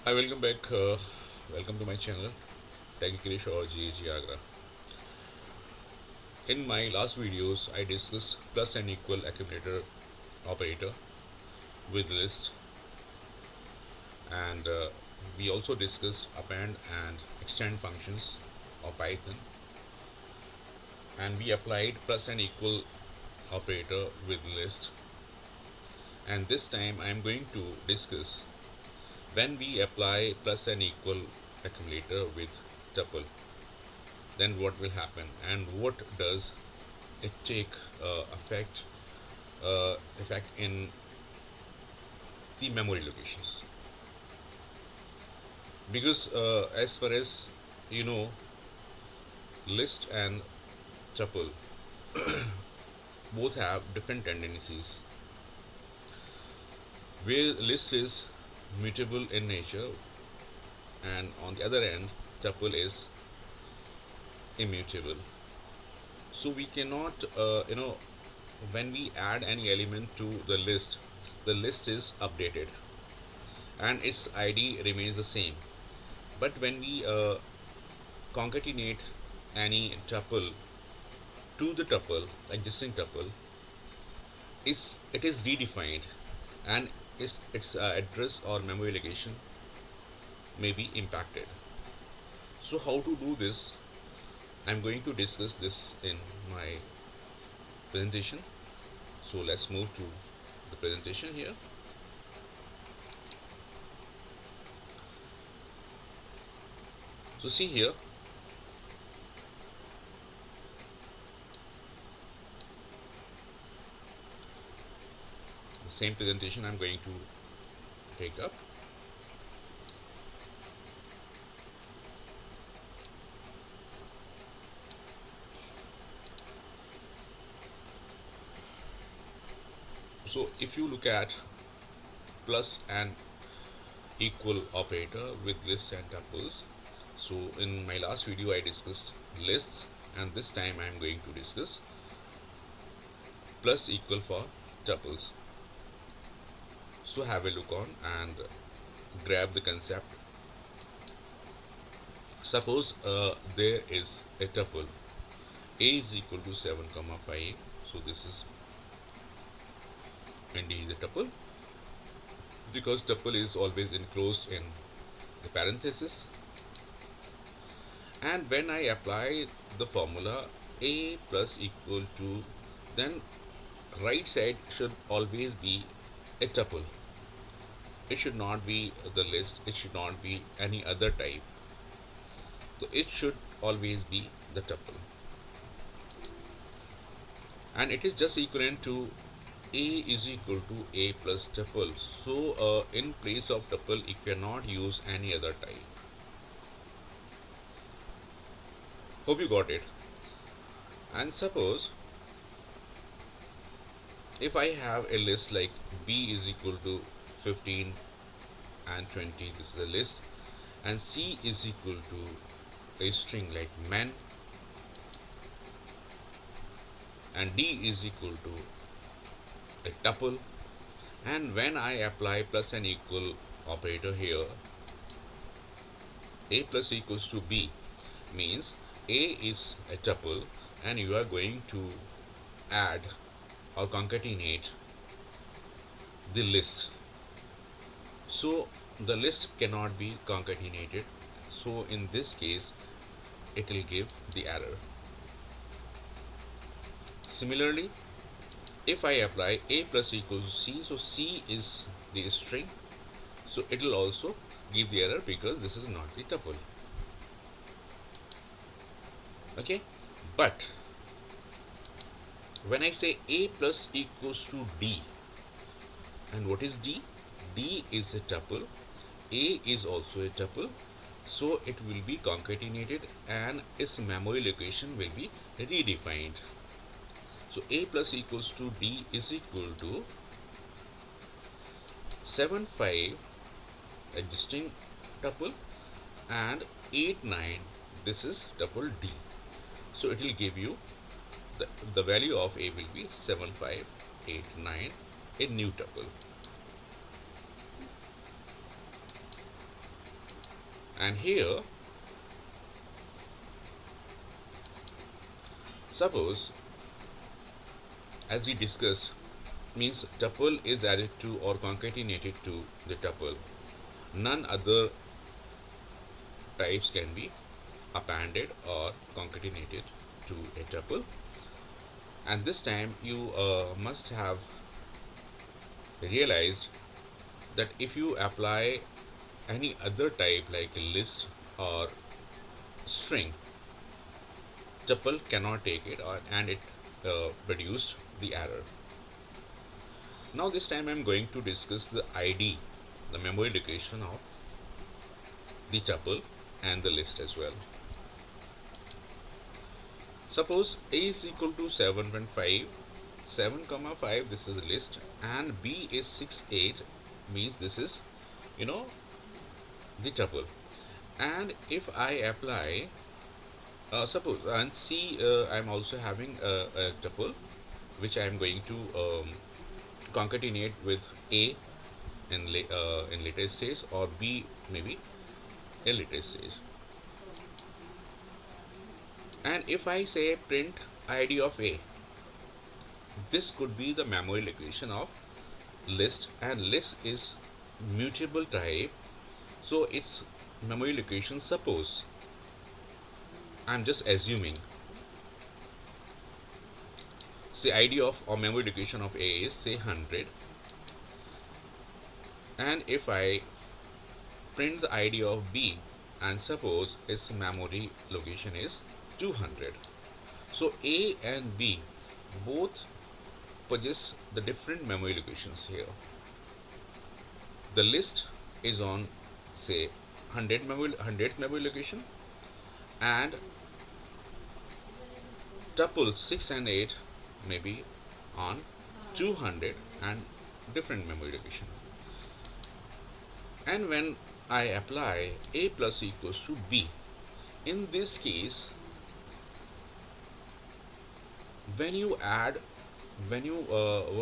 Hi, welcome back. Welcome to my channel, Technically or GAG Agra. In my last videos, I discussed plus and equal accumulator operator with list, and we also discussed append and extend functions of Python, and we applied plus and equal operator with list. And this time, I am going to discuss when we apply plus and equal accumulator with tuple, then what will happen and what does it take effect effect in the memory locations. Because as far as you know, list and tuple both have different tendencies. Where list is mutable in nature, and on the other end, tuple is immutable. So we cannot, when we add any element to the list is updated and its ID remains the same. But when we concatenate any tuple to the tuple, existing tuple, is it is redefined, and its address or memory location may be impacted. So how to do this? I'm going to discuss this in my presentation. So let's move to the presentation here. So see here, the same presentation I'm going to take up. So if you look at plus and equal operator with list and tuples, so in my last video I discussed lists, and this time I am going to discuss plus equal for tuples. So have a look on and grab the concept. Suppose there is a tuple a is equal to 7 comma 5. So this is indeed the tuple, because tuple is always enclosed in the parenthesis. And when I apply the formula a plus equal to, then right side should always be a tuple. It should not be the list, it should not be any other type. So it should always be the tuple, and it is just equivalent to a is equal to a plus tuple. So in place of tuple you cannot use any other type. Hope you got it. And suppose if I have a list like b is equal to 15 and 20, this is a list, and c is equal to a string like men, and d is equal to a tuple, and when I apply plus and equal operator here, a plus equals to b means a is a tuple and you are going to add or concatenate the list. So the list cannot be concatenated, so in this case it will give the error. Similarly, if I apply a plus equals to c, so c is the string, so it will also give the error because this is not the tuple. Okay, but when I say a plus equals to d, and what is d? D is a tuple, a is also a tuple, so it will be concatenated and its memory location will be redefined. So a plus equals to d is equal to 7 5 existing tuple and 8 9, this is tuple d. So it will give you the value of a will be 7 5 8 9, a new tuple. And here, suppose, as we discussed, means tuple is added to or concatenated to the tuple. None other types can be appended or concatenated to a tuple. And this time you must have realized that if you apply any other type like list or string, tuple cannot take it, and it produced the error. Now this time I'm going to discuss the ID, the memory location of the tuple and the list as well. Suppose A is equal to 7.5, 7 comma 5, this is a list, and B is 6 8, means this is the tuple. And if I apply suppose, and C, I'm also having a tuple which I am going to concatenate with A in later stage, or B maybe in later stage. And if I say print ID of A, this could be the memory location of list, and list is mutable type, so its memory location, suppose I'm just assuming, say ID of or memory location of A is say 100, and if I print the ID of B, and suppose its memory location is 200, so A and B both possess the different memory locations here. The list is on say 100th memory location, and tuple 6 and 8 may be on 200 and different memory location. And when I apply A plus equals to B, in this case, when you want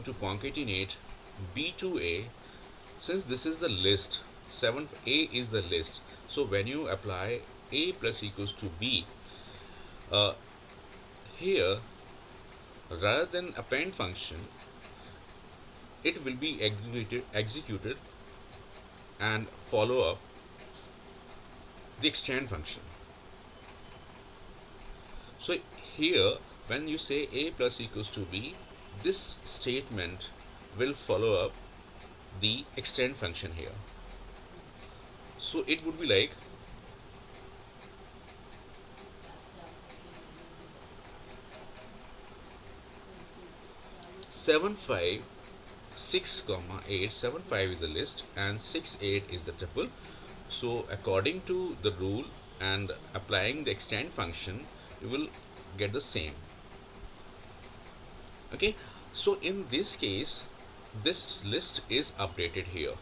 to concatenate B to A, since this is the list, 7A is the list, so when you apply A plus equals to B, here rather than append function, it will be executed and follow up the extend function. So here when you say A plus equals to B, this statement will follow up the extend function here. So it would be like 7 5 6 comma 8, 7 5 is the list and 6 8 is the tuple. So according to the rule and applying the extend function, you will get the same. Okay, so in this case this list is updated here,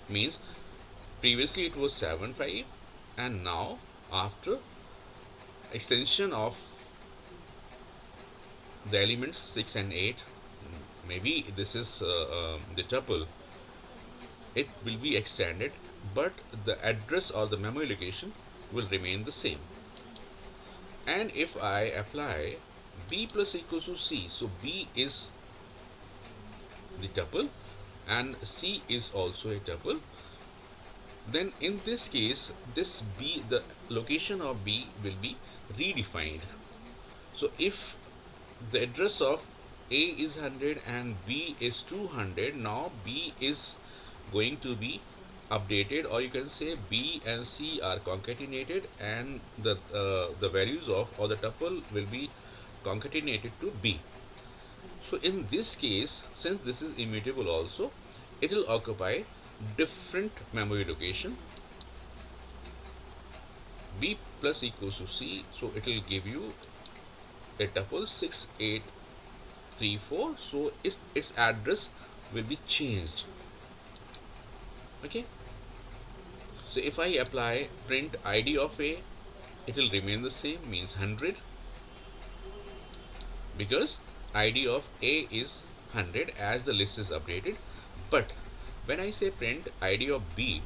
means previously it was 7 5, and now after extension of the elements 6 and 8, maybe this is the tuple, it will be extended, but the address or the memory location will remain the same. And if I apply B plus equals to C, so B is the tuple and C is also a tuple, then in this case this B, the location of B will be redefined. So if the address of A is 100 and B is 200, now B is going to be updated, or you can say B and C are concatenated, and the values of or the tuple will be concatenated to B. So in this case, since this is immutable also, it will occupy different memory location. B plus equals to C, so it will give you a tuple 6 8 3 4, so its address will be changed. Okay, so if I apply print ID of A, it will remain the same, means 100, because ID of A is 100 as the list is updated. But when I say print ID of B,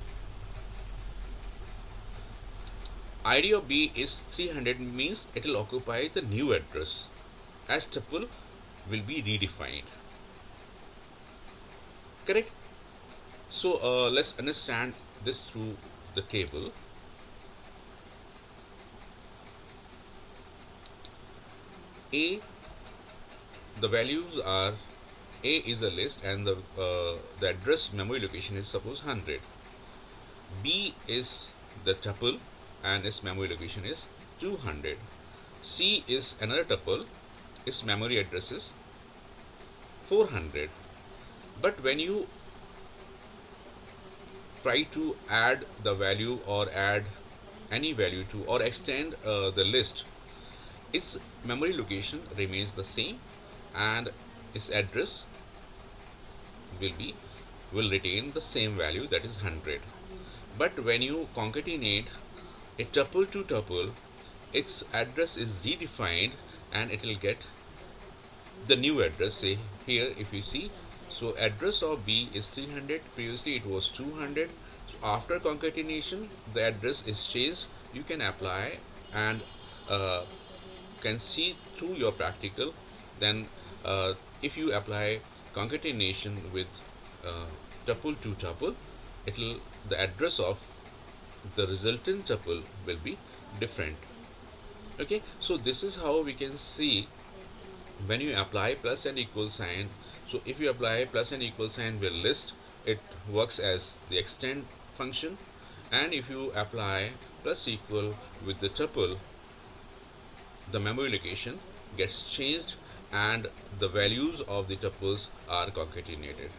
ID of B is 300 means it will occupy the new address as tuple will be redefined. Correct? So let's understand this through the table. A, the values are A is a list and the address memory location is suppose 100. B is the tuple and its memory location is 200. C is another tuple, its memory address is 400. But when you try to add the value or add any value to or extend the list, its memory location remains the same and its address will retain the same value, that is 100. But when you concatenate a tuple to tuple, its address is redefined and it will get the new address. Say here if you see, so address of B is 300, previously it was 200. So after concatenation the address is changed. You can apply and can see through your practical. Then if you apply concatenation with tuple to tuple, it'll the address of the resultant tuple will be different. Okay, so this is how we can see when you apply plus and equal sign. So if you apply plus and equal sign with list, it works as the extend function, and if you apply plus equal with the tuple, the memory location gets changed and the values of the tuples are concatenated.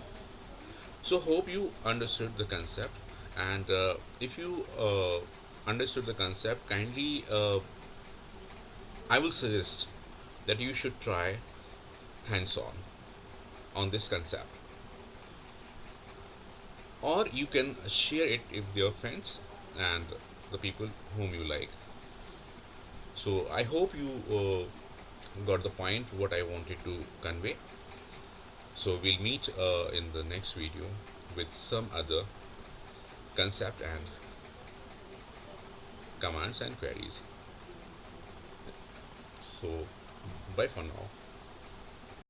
So hope you understood the concept, and if you understood the concept, kindly I will suggest that you should try hands on this concept, or you can share it with your friends and the people whom you like. So I hope you got the point what I wanted to convey. So we'll meet in the next video with some other concept and commands and queries. So bye for now.